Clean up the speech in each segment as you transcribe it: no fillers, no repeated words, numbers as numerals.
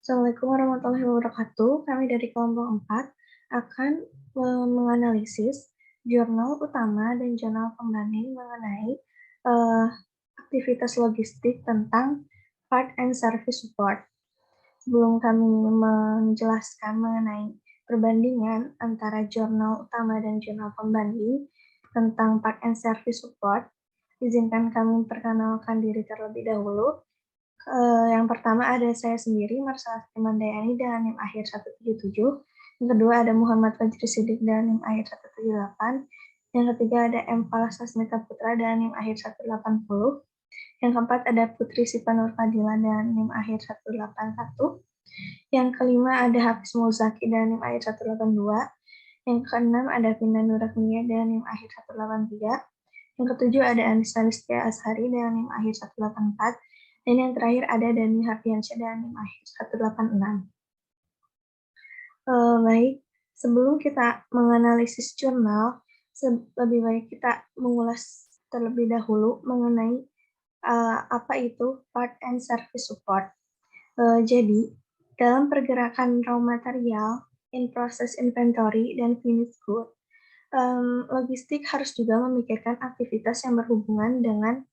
Assalamualaikum warahmatullahi wabarakatuh. Kami dari kelompok 4 akan menganalisis jurnal utama dan jurnal pembanding mengenai eh, aktivitas logistik tentang part and service support. Sebelum kami menjelaskan mengenai perbandingan antara jurnal utama dan jurnal pembanding tentang part and service support, izinkan kami memperkenalkan diri terlebih dahulu. Yang pertama ada saya sendiri, Marsalati Mandayani dengan NIM akhir 177. Yang kedua ada Muhammad Fajri Sidik dengan NIM akhir 178. Yang ketiga ada M. Falasasmita Putra dengan NIM akhir 180. Yang keempat ada Putri Sipanur Fadila dengan NIM akhir 181. Yang kelima ada Hafiz Muzaki dengan NIM akhir 182. Yang keenam ada Vina Nurakmia dengan NIM akhir 183. Yang ketujuh ada Anissa Listia Ashari dengan NIM akhir 184. Dan yang terakhir ada Dani Hardiansyah dengan NIM akhir 186. Baik, sebelum kita menganalisis jurnal, lebih baik kita mengulas terlebih dahulu mengenai apa itu part and service support. Jadi, dalam pergerakan raw material, in-process inventory, dan finished good, logistik harus juga memikirkan aktivitas yang berhubungan dengan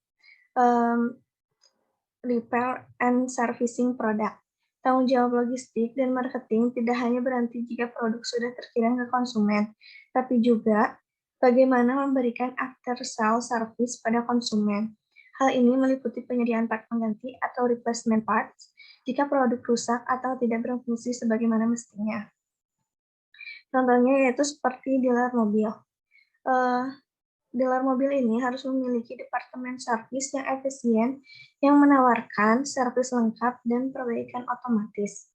repair and servicing produk. Tanggung jawab logistik dan marketing tidak hanya berhenti jika produk sudah terkirim ke konsumen, tapi juga bagaimana memberikan after sale service pada konsumen. Hal ini meliputi penyediaan part pengganti atau replacement parts jika produk rusak atau tidak berfungsi sebagaimana mestinya. Contohnya yaitu seperti dealer mobil. Dealer mobil ini harus memiliki departemen servis yang efisien yang menawarkan servis lengkap dan perbaikan otomatis.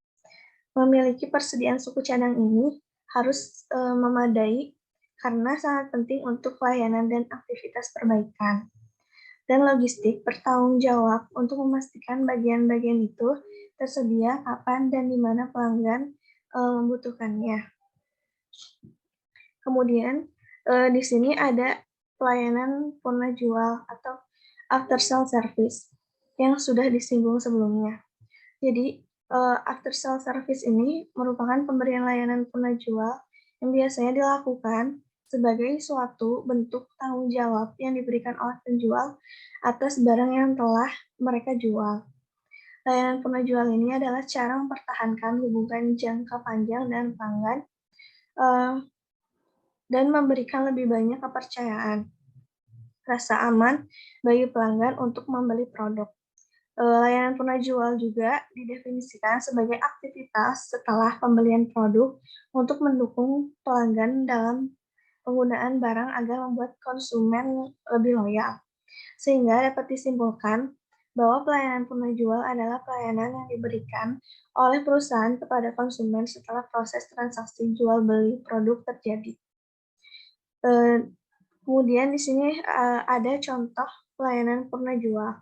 Memiliki persediaan suku cadang ini harus memadai karena sangat penting untuk pelayanan dan aktivitas perbaikan. Dan logistik bertanggung jawab untuk memastikan bagian-bagian itu tersedia kapan dan di mana pelanggan membutuhkannya. Kemudian di sini ada pelayanan purna jual atau after sale service yang sudah disinggung sebelumnya. Jadi, after sale service ini merupakan pemberian layanan purna jual yang biasanya dilakukan sebagai suatu bentuk tanggung jawab yang diberikan oleh penjual atas barang yang telah mereka jual. Layanan purna jual ini adalah cara mempertahankan hubungan jangka panjang dan pelanggan dan memberikan lebih banyak kepercayaan, rasa aman bagi pelanggan untuk membeli produk. Layanan purna jual juga didefinisikan sebagai aktivitas setelah pembelian produk untuk mendukung pelanggan dalam penggunaan barang agar membuat konsumen lebih loyal. Sehingga dapat disimpulkan bahwa pelayanan purna jual adalah pelayanan yang diberikan oleh perusahaan kepada konsumen setelah proses transaksi jual beli produk terjadi. Kemudian di sini ada contoh pelayanan purna jual.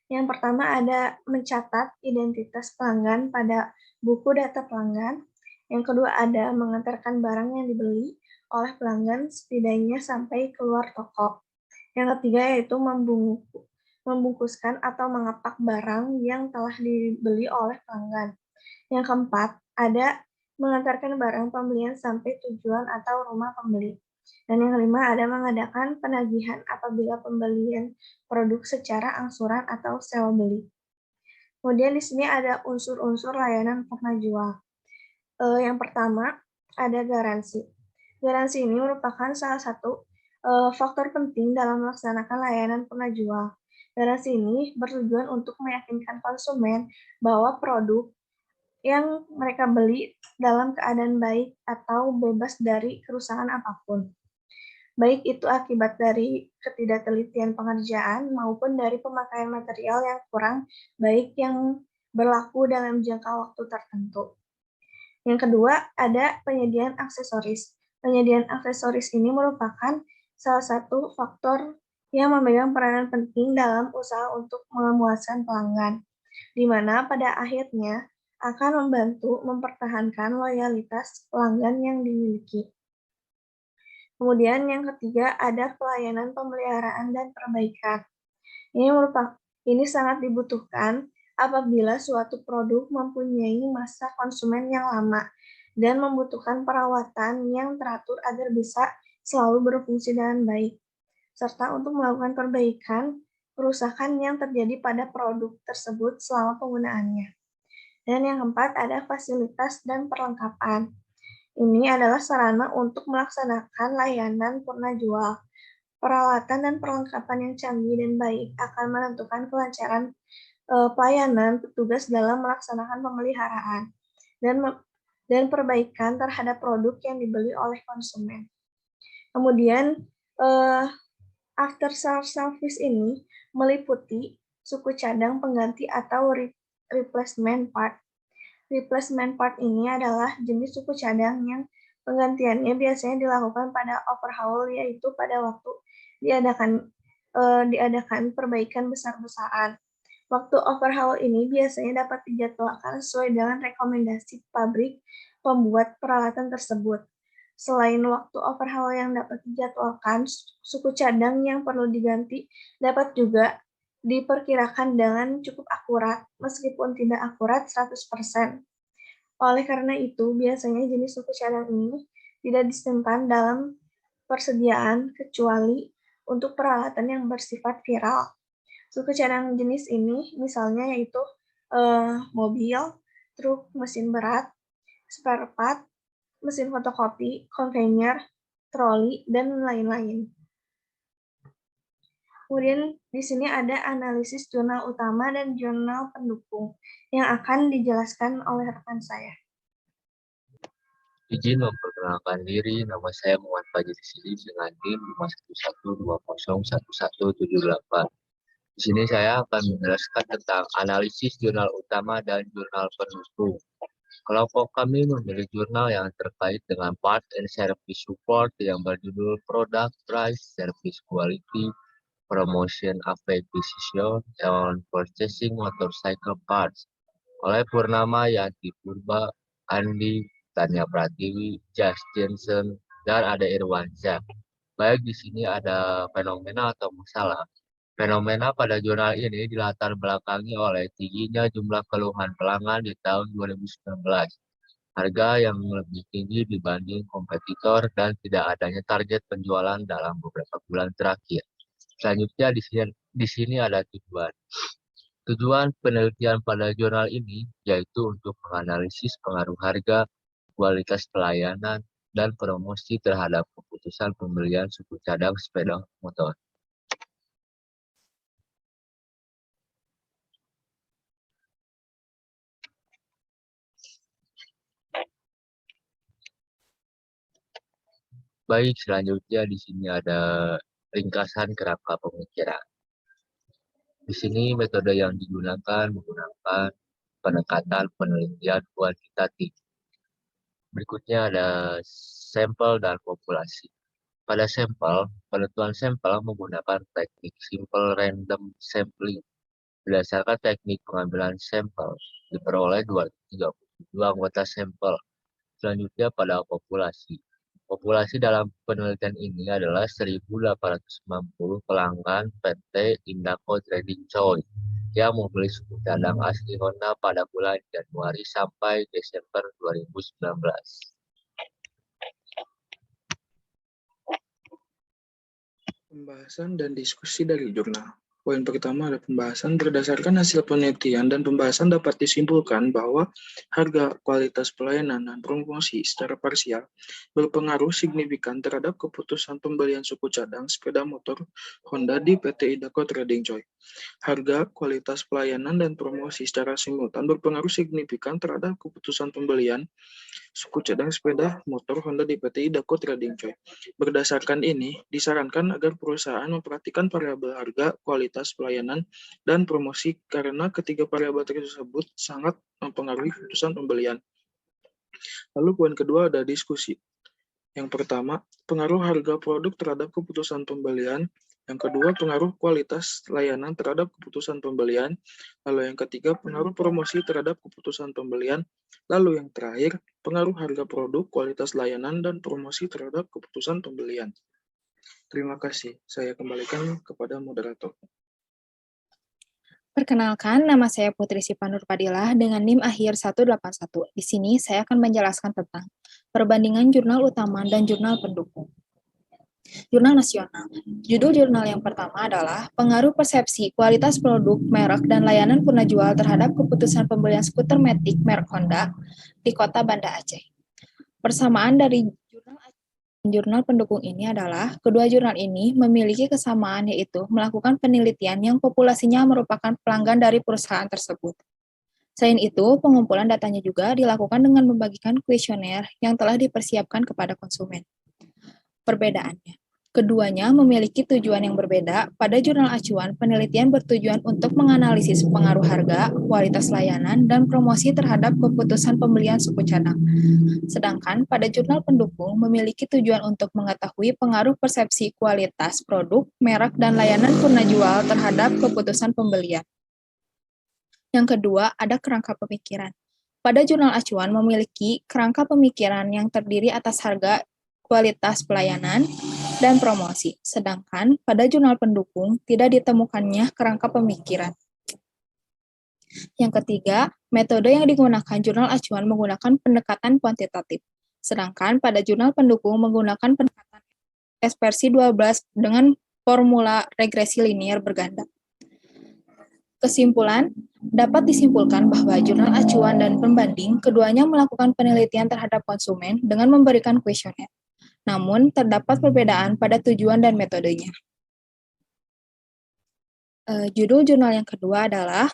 Yang pertama ada mencatat identitas pelanggan pada buku data pelanggan. Yang kedua ada mengantarkan barang yang dibeli oleh pelanggan setidaknya sampai keluar toko. Yang ketiga yaitu membungkuskan atau mengapak barang yang telah dibeli oleh pelanggan. Yang keempat ada mengantarkan barang pembelian sampai tujuan atau rumah pembeli. Dan yang kelima ada mengadakan penagihan apabila pembelian produk secara angsuran atau sewa beli. Kemudian di sini ada unsur-unsur layanan purna jual. Yang pertama ada garansi. Garansi ini merupakan salah satu faktor penting dalam melaksanakan layanan purna jual. Garansi ini bertujuan untuk meyakinkan konsumen bahwa produk yang mereka beli dalam keadaan baik atau bebas dari kerusakan apapun. Baik itu akibat dari ketidaktelitian pengerjaan maupun dari pemakaian material yang kurang baik yang berlaku dalam jangka waktu tertentu. Yang kedua, ada penyediaan aksesoris. Penyediaan aksesoris ini merupakan salah satu faktor yang memegang peranan penting dalam usaha untuk memuaskan pelanggan, di mana pada akhirnya akan membantu mempertahankan loyalitas pelanggan yang dimiliki. Kemudian yang ketiga ada pelayanan pemeliharaan dan perbaikan. Ini sangat dibutuhkan apabila suatu produk mempunyai masa konsumen yang lama dan membutuhkan perawatan yang teratur agar bisa selalu berfungsi dengan baik, serta untuk melakukan perbaikan kerusakan yang terjadi pada produk tersebut selama penggunaannya. Dan yang keempat ada fasilitas dan perlengkapan. Ini adalah sarana untuk melaksanakan layanan purna jual. Peralatan dan perlengkapan yang canggih dan baik akan menentukan kelancaran pelayanan petugas dalam melaksanakan pemeliharaan dan perbaikan terhadap produk yang dibeli oleh konsumen. Kemudian, after sales service ini meliputi suku cadang pengganti atau replacement part. Replacement part ini adalah jenis suku cadang yang penggantiannya biasanya dilakukan pada overhaul, yaitu pada waktu diadakan perbaikan besar-besaran. Waktu overhaul ini biasanya dapat dijadwalkan sesuai dengan rekomendasi pabrik pembuat peralatan tersebut. Selain waktu overhaul yang dapat dijadwalkan, suku cadang yang perlu diganti dapat juga diperkirakan dengan cukup akurat, meskipun tidak akurat 100%. Oleh karena itu, biasanya jenis suku cadang ini tidak disimpan dalam persediaan kecuali untuk peralatan yang bersifat viral. Suku cadang jenis ini misalnya yaitu mobil, truk, mesin berat, spare part, mesin fotokopi, kontainer, troli, dan lain-lain. Kemudian di sini ada analisis jurnal utama dan jurnal pendukung yang akan dijelaskan oleh rekan saya. Izin memperkenalkan diri, nama saya Muhammad Fajri Sili dengan NIM 511201178. Di sini saya akan menjelaskan tentang analisis jurnal utama dan jurnal pendukung. Kelompok kami memilih jurnal yang terkait dengan part and service support yang berjudul Product Price, Service Quality, Promotion Acquisition, and Purchasing Motorcycle Parts oleh Purnama, Yanti Purba, Andi, Tanya Pratiwi, Jas Jensen, dan ada Irwansyah. Baik di sini ada fenomena atau masalah. Fenomena pada jurnal ini dilatar belakangi oleh tingginya jumlah keluhan pelanggan di tahun 2019. Harga yang lebih tinggi dibanding kompetitor dan tidak adanya target penjualan dalam beberapa bulan terakhir. Selanjutnya di sini ada tujuan. Tujuan penelitian pada jurnal ini yaitu untuk menganalisis pengaruh harga, kualitas pelayanan, dan promosi terhadap keputusan pembelian suku cadang sepeda motor. Baik, selanjutnya di sini ada ringkasan kerangka pemikiran. Di sini metode yang digunakan menggunakan pendekatan penelitian kuantitatif. Berikutnya ada sampel dan populasi. Pada sampel, penentuan sampel menggunakan teknik simple random sampling. Berdasarkan teknik pengambilan sampel, diperoleh 232 anggota sampel. Selanjutnya pada populasi. Populasi dalam penelitian ini adalah 1.890 pelanggan PT Indaco Trading Choi yang membeli suku cadang asli Honda pada bulan Januari sampai Desember 2019. Pembahasan dan diskusi dari jurnal. Poin pertama ada pembahasan. Berdasarkan hasil penelitian dan pembahasan dapat disimpulkan bahwa harga, kualitas pelayanan, dan promosi secara parsial berpengaruh signifikan terhadap keputusan pembelian suku cadang sepeda motor Honda di PT Indaco Trading Choi. Harga, kualitas pelayanan, dan promosi secara simultan berpengaruh signifikan terhadap keputusan pembelian suku cadang sepeda motor Honda di PT Indaco Trading Choi. Berdasarkan ini, disarankan agar perusahaan memperhatikan variabel harga, kualitas pelayanan, dan promosi karena ketiga variabel tersebut sangat mempengaruhi keputusan pembelian. Lalu poin kedua ada diskusi. Yang pertama, pengaruh harga produk terhadap keputusan pembelian. Yang kedua, pengaruh kualitas layanan terhadap keputusan pembelian. Lalu yang ketiga, pengaruh promosi terhadap keputusan pembelian. Lalu yang terakhir, pengaruh harga produk, kualitas layanan, dan promosi terhadap keputusan pembelian. Terima kasih. Saya kembalikan kepada moderator. Perkenalkan, nama saya Putri Sipanur Padilah dengan NIM akhir 181. Di sini saya akan menjelaskan tentang perbandingan jurnal utama dan jurnal pendukung. Jurnal nasional. Judul jurnal yang pertama adalah Pengaruh Persepsi Kualitas Produk, Merek, dan Layanan Purnajual terhadap Keputusan Pembelian Skuter Matic merek Honda di Kota Banda Aceh. Persamaan dari jurnal pendukung ini adalah kedua jurnal ini memiliki kesamaan, yaitu melakukan penelitian yang populasinya merupakan pelanggan dari perusahaan tersebut. Selain itu, pengumpulan datanya juga dilakukan dengan membagikan kuesioner yang telah dipersiapkan kepada konsumen. Perbedaannya, keduanya memiliki tujuan yang berbeda. Pada jurnal acuan, penelitian bertujuan untuk menganalisis pengaruh harga, kualitas layanan, dan promosi terhadap keputusan pembelian suku cadang. Sedangkan pada jurnal pendukung memiliki tujuan untuk mengetahui pengaruh persepsi kualitas produk, merek, dan layanan purnajual terhadap keputusan pembelian. Yang kedua, ada kerangka pemikiran. Pada jurnal acuan memiliki kerangka pemikiran yang terdiri atas harga, kualitas pelayanan, dan promosi. Sedangkan pada jurnal pendukung tidak ditemukannya kerangka pemikiran. Yang ketiga, metode yang digunakan jurnal acuan menggunakan pendekatan kuantitatif. Sedangkan pada jurnal pendukung menggunakan pendekatan dispersi 12 dengan formula regresi linier berganda. Kesimpulan, dapat disimpulkan bahwa jurnal acuan dan pembanding keduanya melakukan penelitian terhadap konsumen dengan memberikan kuesioner. Namun, terdapat perbedaan pada tujuan dan metodenya. Judul jurnal yang kedua adalah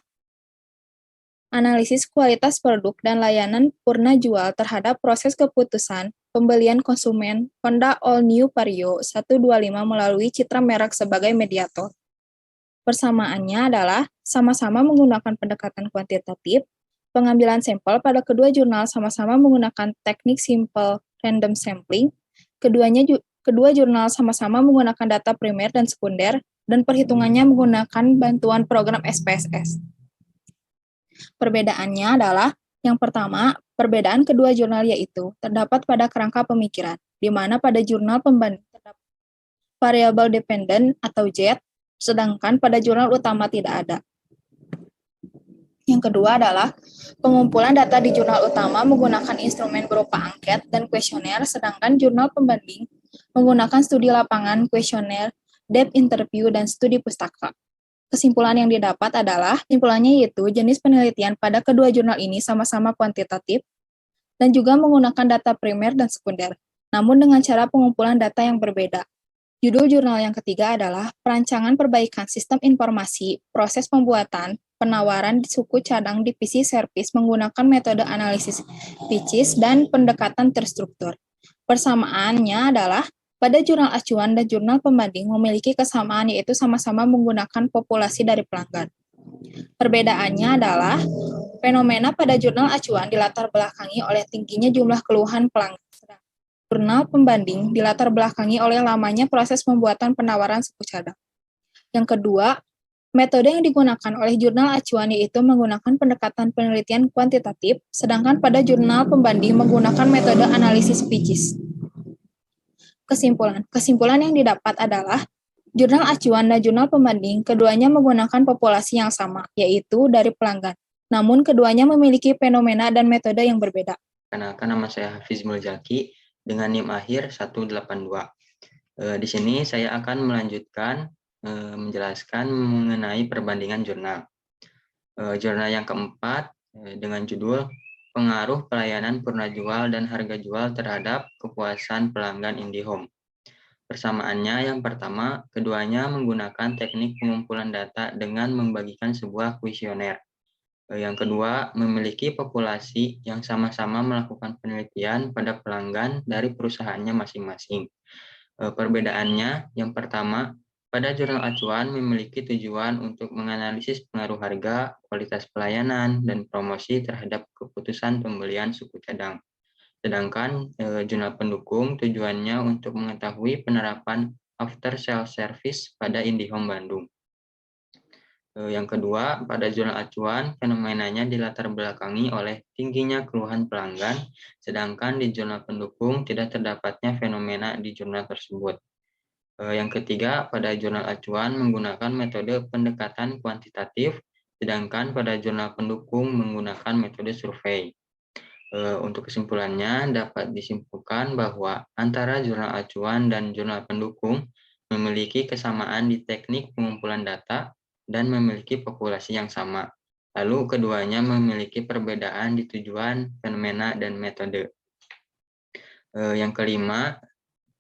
Analisis Kualitas Produk dan Layanan Purnajual terhadap Proses Keputusan Pembelian Konsumen Honda All New Vario 125 melalui citra merek sebagai mediator. Persamaannya adalah sama-sama menggunakan pendekatan kuantitatif, pengambilan sampel pada kedua jurnal sama-sama menggunakan teknik simple random sampling, kedua jurnal sama-sama menggunakan data primer dan sekunder, dan perhitungannya menggunakan bantuan program SPSS. Perbedaannya adalah, yang pertama, perbedaan kedua jurnal yaitu terdapat pada kerangka pemikiran, di mana pada jurnal pembanding terdapat variable dependent atau JET, sedangkan pada jurnal utama tidak ada. Yang kedua adalah pengumpulan data di jurnal utama menggunakan instrumen berupa angket dan kuesioner, sedangkan jurnal pembanding menggunakan studi lapangan, kuesioner, depth interview, dan studi pustaka. Kesimpulan yang didapat adalah, kesimpulannya yaitu jenis penelitian pada kedua jurnal ini sama-sama kuantitatif dan juga menggunakan data primer dan sekunder, namun dengan cara pengumpulan data yang berbeda. Judul jurnal yang ketiga adalah Perancangan Perbaikan Sistem Informasi, Proses Pembuatan, Penawaran di Suku Cadang Divisi Servis menggunakan metode analisis PICIS dan pendekatan terstruktur. Persamaannya adalah pada jurnal acuan dan jurnal pembanding memiliki kesamaan yaitu sama-sama menggunakan populasi dari pelanggan. Perbedaannya adalah fenomena pada jurnal acuan dilatar belakangi oleh tingginya jumlah keluhan pelanggan. Jurnal pembanding dilatar belakangi oleh lamanya proses pembuatan penawaran suku cadang. Yang kedua, metode yang digunakan oleh jurnal acuan yaitu menggunakan pendekatan penelitian kuantitatif, sedangkan pada jurnal pembanding menggunakan metode analisis PICIS. Kesimpulan yang didapat adalah jurnal acuan dan jurnal pembanding keduanya menggunakan populasi yang sama, yaitu dari pelanggan. Namun keduanya memiliki fenomena dan metode yang berbeda. Kenalkan, nama saya Hafiz Muljaki dengan NIM akhir 182. Di sini saya akan melanjutkan menjelaskan mengenai perbandingan jurnal. Jurnal yang keempat dengan judul Pengaruh Pelayanan Purnajual dan Harga Jual Terhadap Kepuasan Pelanggan IndiHome. Persamaannya yang pertama, keduanya menggunakan teknik pengumpulan data dengan membagikan sebuah kuesioner. Yang kedua, memiliki populasi yang sama-sama melakukan penelitian pada pelanggan dari perusahaannya masing-masing. Perbedaannya, yang pertama, pada jurnal acuan memiliki tujuan untuk menganalisis pengaruh harga, kualitas pelayanan, dan promosi terhadap keputusan pembelian suku cadang. Sedangkan jurnal pendukung tujuannya untuk mengetahui penerapan after sales service pada IndiHome Bandung. Yang kedua, pada jurnal acuan, fenomenanya dilatar belakangi oleh tingginya keluhan pelanggan, sedangkan di jurnal pendukung tidak terdapatnya fenomena di jurnal tersebut. Yang ketiga, pada jurnal acuan menggunakan metode pendekatan kuantitatif, sedangkan pada jurnal pendukung menggunakan metode survei. Untuk kesimpulannya, dapat disimpulkan bahwa antara jurnal acuan dan jurnal pendukung memiliki kesamaan di teknik pengumpulan data dan memiliki populasi yang sama. Lalu keduanya memiliki perbedaan di tujuan, fenomena, dan metode. Yang kelima,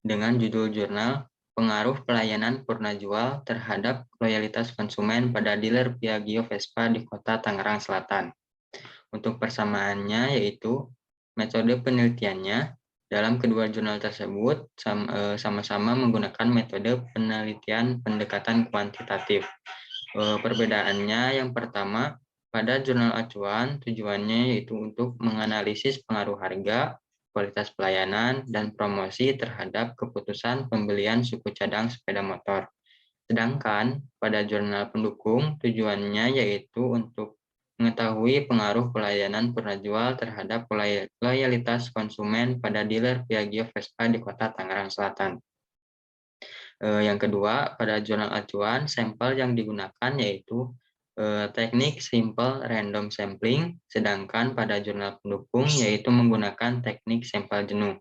dengan judul jurnal Pengaruh Pelayanan Purnajual Terhadap Loyalitas Konsumen pada Dealer Piaggio Vespa di Kota Tangerang Selatan. Untuk persamaannya yaitu metode penelitiannya dalam kedua jurnal tersebut sama-sama menggunakan metode penelitian pendekatan kuantitatif. Perbedaannya yang pertama, pada jurnal acuan tujuannya yaitu untuk menganalisis pengaruh harga, kualitas pelayanan, dan promosi terhadap keputusan pembelian suku cadang sepeda motor. Sedangkan pada jurnal pendukung tujuannya yaitu untuk mengetahui pengaruh pelayanan purnajual terhadap loyalitas konsumen pada dealer Piaggio Vespa di Kota Tangerang Selatan. Yang kedua, pada jurnal acuan, sampel yang digunakan yaitu teknik simple random sampling, sedangkan pada jurnal pendukung yaitu menggunakan teknik sampel jenuh.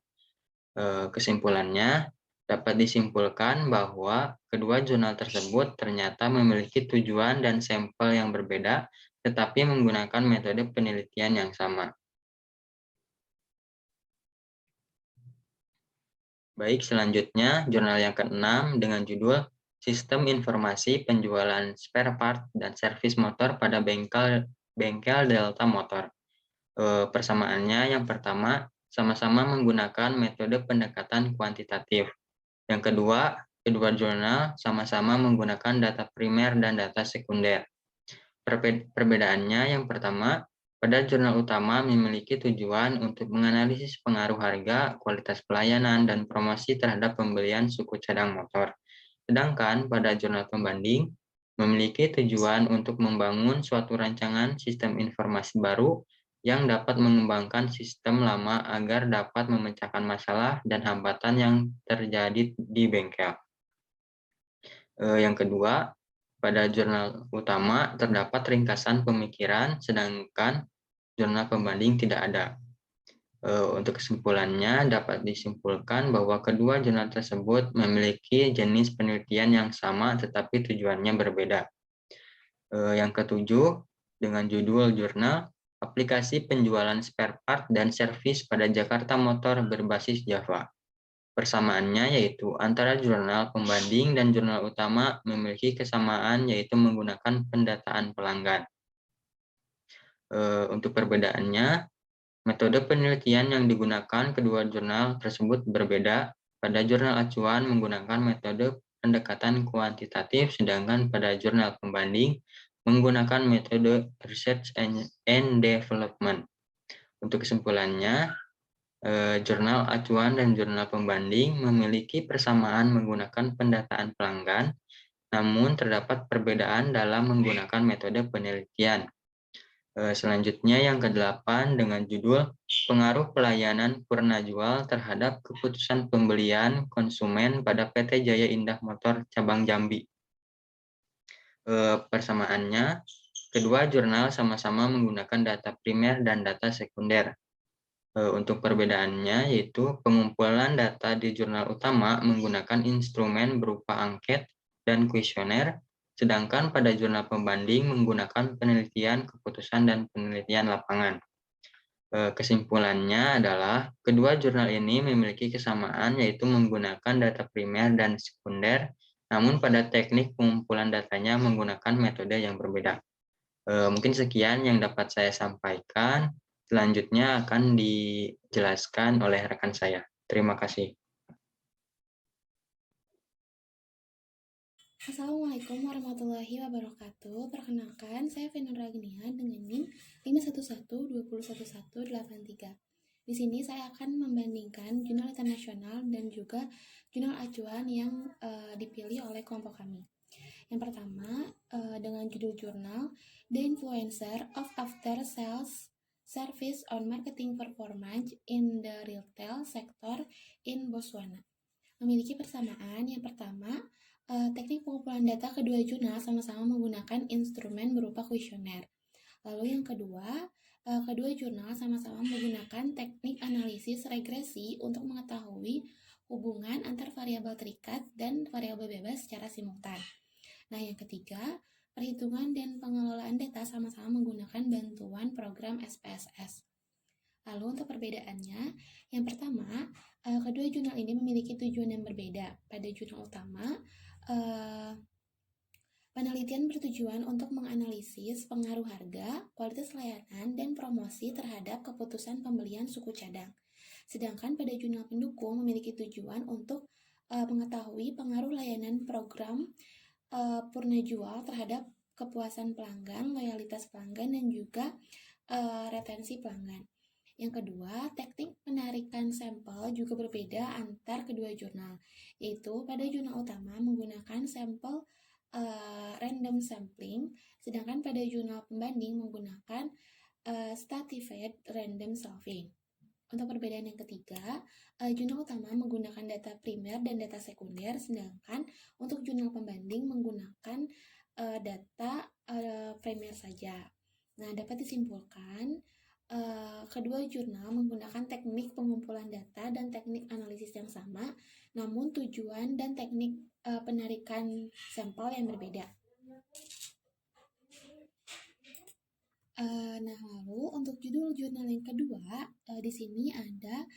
Kesimpulannya, dapat disimpulkan bahwa kedua jurnal tersebut ternyata memiliki tujuan dan sampel yang berbeda, tetapi menggunakan metode penelitian yang sama. Baik, selanjutnya jurnal yang keenam dengan judul Sistem Informasi Penjualan Spare Part dan Servis Motor pada Bengkel Delta Motor. Persamaannya yang pertama, sama-sama menggunakan metode pendekatan kuantitatif. Yang kedua jurnal sama-sama menggunakan data primer dan data sekunder. Perbedaannya yang pertama, pada jurnal utama memiliki tujuan untuk menganalisis pengaruh harga, kualitas pelayanan, dan promosi terhadap pembelian suku cadang motor. Sedangkan pada jurnal pembanding memiliki tujuan untuk membangun suatu rancangan sistem informasi baru yang dapat mengembangkan sistem lama agar dapat memecahkan masalah dan hambatan yang terjadi di bengkel. Yang kedua, pada jurnal utama terdapat ringkasan pemikiran, sedangkan jurnal pembanding tidak ada. Untuk kesimpulannya, dapat disimpulkan bahwa kedua jurnal tersebut memiliki jenis penelitian yang sama tetapi tujuannya berbeda. Yang ketujuh, dengan judul jurnal Aplikasi Penjualan Spare Part dan Servis pada Jakarta Motor Berbasis Java. Persamaannya yaitu antara jurnal pembanding dan jurnal utama memiliki kesamaan yaitu menggunakan pendataan pelanggan. Untuk perbedaannya, metode penelitian yang digunakan kedua jurnal tersebut berbeda. Pada jurnal acuan menggunakan metode pendekatan kuantitatif, sedangkan pada jurnal pembanding menggunakan metode research and development. Untuk kesimpulannya, jurnal acuan dan jurnal pembanding memiliki persamaan menggunakan pendataan pelanggan, namun terdapat perbedaan dalam menggunakan metode penelitian. Selanjutnya yang ke-8 dengan judul Pengaruh Pelayanan Purnajual Terhadap Keputusan Pembelian Konsumen pada PT Jaya Indah Motor Cabang Jambi. Persamaannya, kedua jurnal sama-sama menggunakan data primer dan data sekunder. Untuk perbedaannya yaitu pengumpulan data di jurnal utama menggunakan instrumen berupa angket dan kuesioner, sedangkan pada jurnal pembanding menggunakan penelitian keputusan dan penelitian lapangan. Kesimpulannya adalah kedua jurnal ini memiliki kesamaan yaitu menggunakan data primer dan sekunder, namun pada teknik pengumpulan datanya menggunakan metode yang berbeda. Mungkin sekian yang dapat saya sampaikan. Selanjutnya akan dijelaskan oleh rekan saya. Terima kasih. Assalamualaikum warahmatullahi wabarakatuh. Perkenalkan, saya Vena Ragnia dengan NIM 511211183. Di sini saya akan membandingkan jurnal internasional dan juga jurnal acuan yang dipilih oleh kelompok kami. Yang pertama, dengan judul jurnal The Influencer of After Sales Service on Marketing Performance in the Retail Sector in Botswana. Memiliki persamaan. Yang pertama, Teknik pengumpulan data kedua jurnal sama-sama menggunakan instrumen berupa kuesioner. Lalu yang kedua, kedua jurnal sama-sama menggunakan teknik analisis regresi untuk mengetahui hubungan antar variabel terikat dan variabel bebas secara simultan. Nah, yang ketiga, perhitungan dan pengelolaan data sama-sama menggunakan bantuan program SPSS. Lalu untuk perbedaannya, yang pertama, kedua jurnal ini memiliki tujuan yang berbeda. Pada jurnal utama, penelitian bertujuan untuk menganalisis pengaruh harga, kualitas layanan, dan promosi terhadap keputusan pembelian suku cadang. Sedangkan pada jurnal pendukung memiliki tujuan untuk mengetahui pengaruh layanan program purna jual terhadap kepuasan pelanggan, loyalitas pelanggan, dan juga retensi pelanggan. Yang kedua, teknik penarikan sampel juga berbeda antar kedua jurnal, yaitu pada jurnal utama menggunakan sampel random sampling, sedangkan pada jurnal pembanding menggunakan stratified random solving. Untuk perbedaan yang ketiga, jurnal utama menggunakan data primer dan data sekunder, sedangkan untuk jurnal pembanding menggunakan data primer saja. Nah, dapat disimpulkan kedua jurnal menggunakan teknik pengumpulan data dan teknik analisis yang sama, namun tujuan dan teknik penarikan sampel yang berbeda. Nah, lalu untuk judul jurnal yang kedua, di sini ada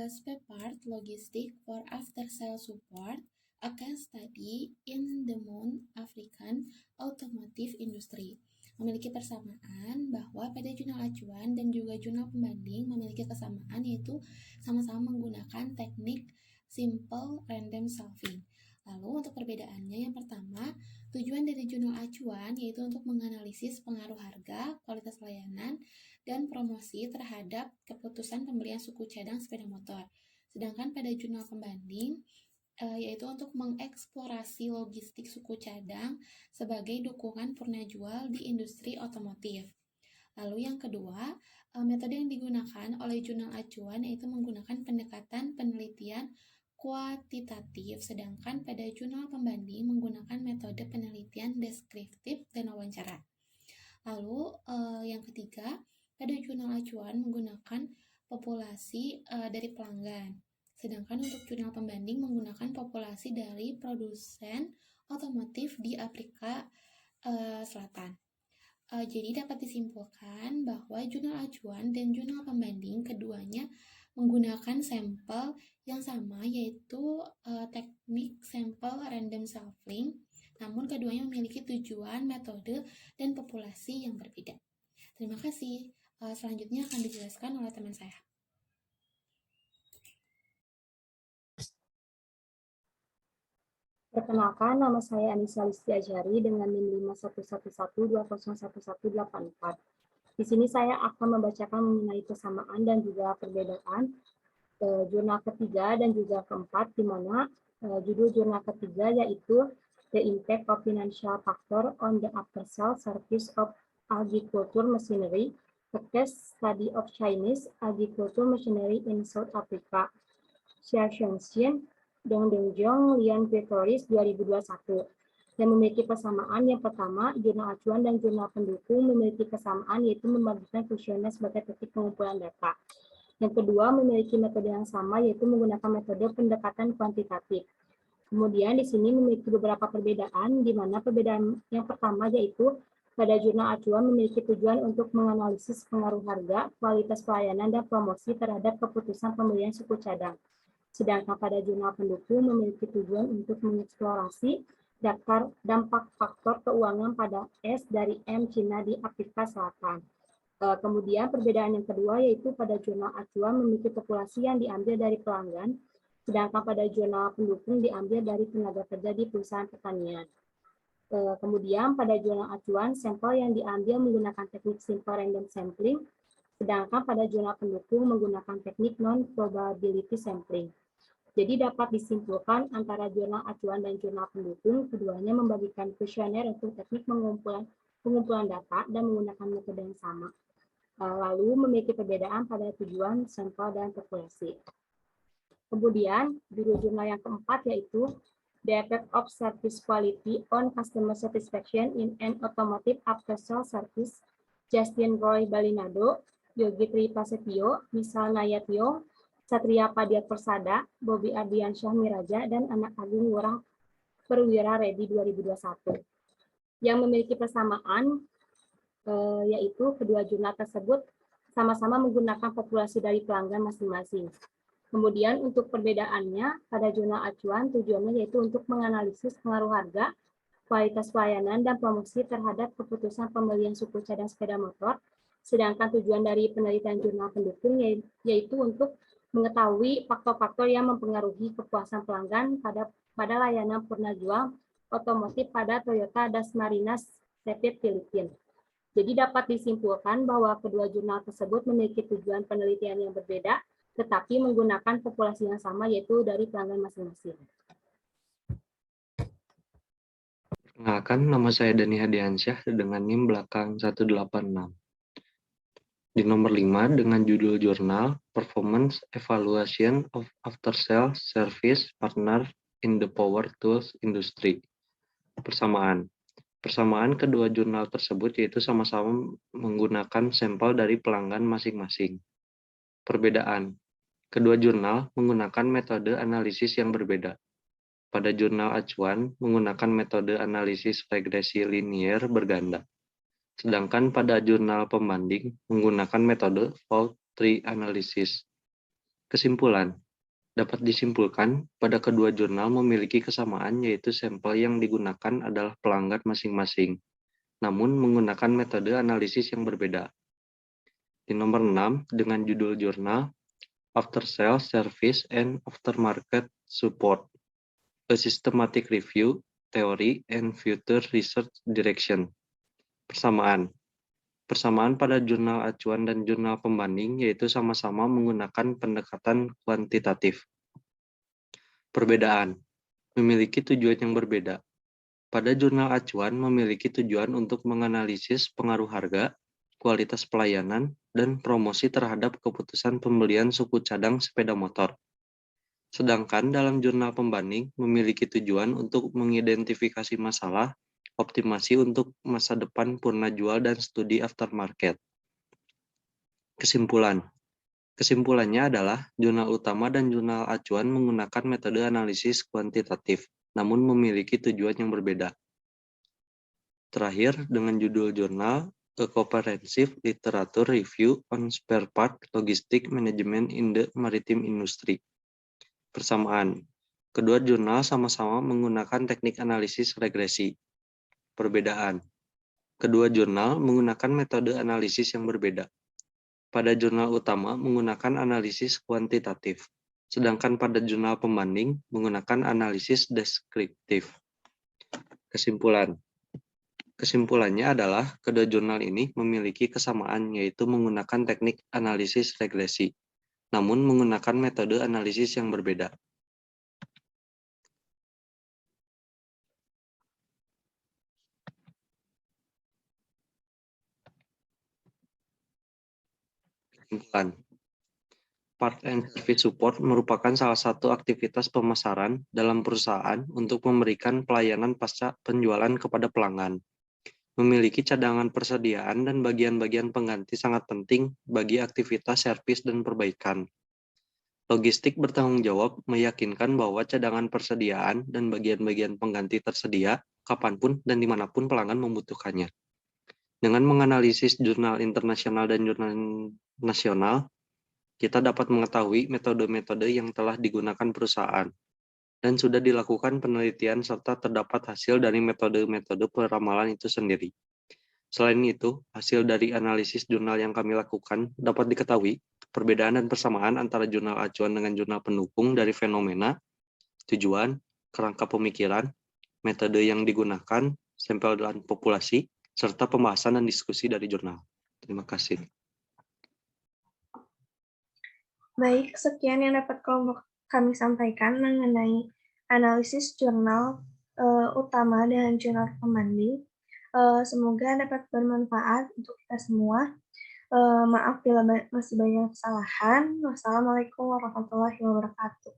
spare part logistic for after sale support, a case study in the non-African automotive industry. Memiliki persamaan bahwa pada jurnal acuan dan juga jurnal pembanding memiliki kesamaan, yaitu sama-sama menggunakan teknik simple random solving. Lalu untuk perbedaannya, yang pertama, tujuan dari jurnal acuan yaitu untuk menganalisis pengaruh harga, kualitas layanan, dan promosi terhadap keputusan pembelian suku cadang sepeda motor. Sedangkan pada jurnal pembanding yaitu untuk mengeksplorasi logistik suku cadang sebagai dukungan purna jual di industri otomotif. Lalu yang kedua, metode yang digunakan oleh jurnal acuan yaitu menggunakan pendekatan penelitian kuantitatif, sedangkan pada jurnal pembanding menggunakan metode penelitian deskriptif dan wawancara. Lalu yang ketiga, pada jurnal acuan menggunakan populasi dari pelanggan. Sedangkan untuk jurnal pembanding menggunakan populasi dari produsen otomotif di Afrika Selatan. Jadi dapat disimpulkan bahwa jurnal acuan dan jurnal pembanding keduanya menggunakan sampel yang sama, yaitu teknik sampel random sampling, namun keduanya memiliki tujuan, metode, dan populasi yang berbeda. Terima kasih. Selanjutnya akan dijelaskan oleh teman saya. Perkenalkan, nama saya Anissa Listi Ajari dengan NIM 5111201184. Di sini saya akan membacakan mengenai kesamaan dan juga perbedaan jurnal ketiga dan juga keempat, di mana judul jurnal ketiga yaitu The Impact of Financial Factor on the After-Sale Service of Agriculture Machinery, a Case Study of Chinese Agriculture Machinery in South Africa, Xiaoxian, Dongdongjong, Lian Gregoris 2021, yang memiliki persamaan. Yang pertama, jurnal acuan dan jurnal pendukung memiliki kesamaan, yaitu membagikan kuesioner sebagai teknik pengumpulan data. Yang kedua, memiliki metode yang sama, yaitu menggunakan metode pendekatan kuantitatif. Kemudian di sini memiliki beberapa perbedaan, di mana perbedaan yang pertama yaitu pada jurnal acuan memiliki tujuan untuk menganalisis pengaruh harga, kualitas pelayanan, dan promosi terhadap keputusan pembelian suku cadang. Sedangkan pada jurnal pendukung memiliki tujuan untuk mengeksplorasi dampak faktor keuangan pada S dari M Cina di Afrika Selatan. Kemudian perbedaan yang kedua yaitu pada jurnal acuan memiliki populasi yang diambil dari pelanggan, sedangkan pada jurnal pendukung diambil dari tenaga kerja di perusahaan pertanian. Kemudian pada jurnal acuan sampel yang diambil menggunakan teknik simple random sampling, sedangkan pada jurnal pendukung menggunakan teknik non-probability sampling. Jadi dapat disimpulkan antara jurnal acuan dan jurnal pendukung, keduanya membagikan kuesioner untuk teknik pengumpulan data dan menggunakan metode yang sama. Lalu memiliki perbedaan pada tujuan, sampel, dan populasi. Kemudian judul jurnal yang keempat yaitu the effect of service quality on customer satisfaction in an automotive after-sale service, Justin Roy Balinado, Yogi Tri Prasetyo, Misal Nayatyo, Satria Padiat Persada, Bobi Ardiansyah Miraja, dan Anak Agung Ngurah Perwira Ready 2021. Yang memiliki persamaan yaitu kedua jurnal tersebut sama-sama menggunakan populasi dari pelanggan masing-masing. Kemudian untuk perbedaannya, pada jurnal acuan tujuannya yaitu untuk menganalisis pengaruh harga, kualitas pelayanan, dan promosi terhadap keputusan pembelian suku cadang sepeda motor. Sedangkan tujuan dari penelitian jurnal pendukung yaitu untuk mengetahui faktor-faktor yang mempengaruhi kepuasan pelanggan pada layanan purna jual otomotif pada Toyota Dasmarinas Sepit Filipina. Jadi dapat disimpulkan bahwa kedua jurnal tersebut memiliki tujuan penelitian yang berbeda, tetapi menggunakan populasi yang sama, yaitu dari pelanggan masing-masing. Perkenalkan, nama saya Dani Hadiansyah dengan NIM belakang 186. Di nomor 5 dengan judul jurnal Performance Evaluation of After Sale Service Partner in the Power Tools Industry. Persamaan kedua jurnal tersebut yaitu sama-sama menggunakan sampel dari pelanggan masing-masing. Perbedaan. Kedua jurnal menggunakan metode analisis yang berbeda. Pada jurnal acuan menggunakan metode analisis regresi linier berganda. Sedangkan pada jurnal pembanding menggunakan metode fault tree analysis. Kesimpulan. Dapat disimpulkan pada kedua jurnal memiliki kesamaan yaitu sampel yang digunakan adalah pelanggan masing-masing, namun menggunakan metode analisis yang berbeda. Di nomor 6 dengan judul jurnal After Sales Service and Aftermarket Support, A Systematic Review, Theory, and Future Research Direction. Persamaan pada jurnal acuan dan jurnal pembanding yaitu sama-sama menggunakan pendekatan kuantitatif. Perbedaan. Memiliki tujuan yang berbeda. Pada jurnal acuan memiliki tujuan untuk menganalisis pengaruh harga, kualitas pelayanan, dan promosi terhadap keputusan pembelian suku cadang sepeda motor. Sedangkan dalam jurnal pembanding memiliki tujuan untuk mengidentifikasi masalah, optimasi untuk masa depan purna jual dan studi aftermarket. Kesimpulannya adalah jurnal utama dan jurnal acuan menggunakan metode analisis kuantitatif, namun memiliki tujuan yang berbeda. Terakhir, dengan judul jurnal A Comprehensive Literature Review on Spare Part Logistic Management in the Maritime Industry. Persamaan. Kedua jurnal sama-sama menggunakan teknik analisis regresi. Perbedaan. Kedua jurnal menggunakan metode analisis yang berbeda. Pada jurnal utama menggunakan analisis kuantitatif, sedangkan pada jurnal pembanding menggunakan analisis deskriptif. Kesimpulannya adalah kedua jurnal ini memiliki kesamaan yaitu menggunakan teknik analisis regresi, namun menggunakan metode analisis yang berbeda. Kesimpulan. Part and Service Support merupakan salah satu aktivitas pemasaran dalam perusahaan untuk memberikan pelayanan pasca penjualan kepada pelanggan. Memiliki cadangan persediaan dan bagian-bagian pengganti sangat penting bagi aktivitas servis dan perbaikan. Logistik bertanggung jawab meyakinkan bahwa cadangan persediaan dan bagian-bagian pengganti tersedia kapanpun dan dimanapun pelanggan membutuhkannya. Dengan menganalisis jurnal internasional dan jurnal nasional, kita dapat mengetahui metode-metode yang telah digunakan perusahaan, dan sudah dilakukan penelitian serta terdapat hasil dari metode-metode peramalan itu sendiri. Selain itu, hasil dari analisis jurnal yang kami lakukan dapat diketahui perbedaan dan persamaan antara jurnal acuan dengan jurnal pendukung dari fenomena, tujuan, kerangka pemikiran, metode yang digunakan, sampel dan populasi, serta pembahasan dan diskusi dari jurnal. Terima kasih. Baik, sekian yang dapat kelompok kami sampaikan mengenai analisis jurnal utama dan jurnal pembanding. Semoga dapat bermanfaat untuk kita semua. Maaf bila masih banyak kesalahan. Wassalamualaikum warahmatullahi wabarakatuh.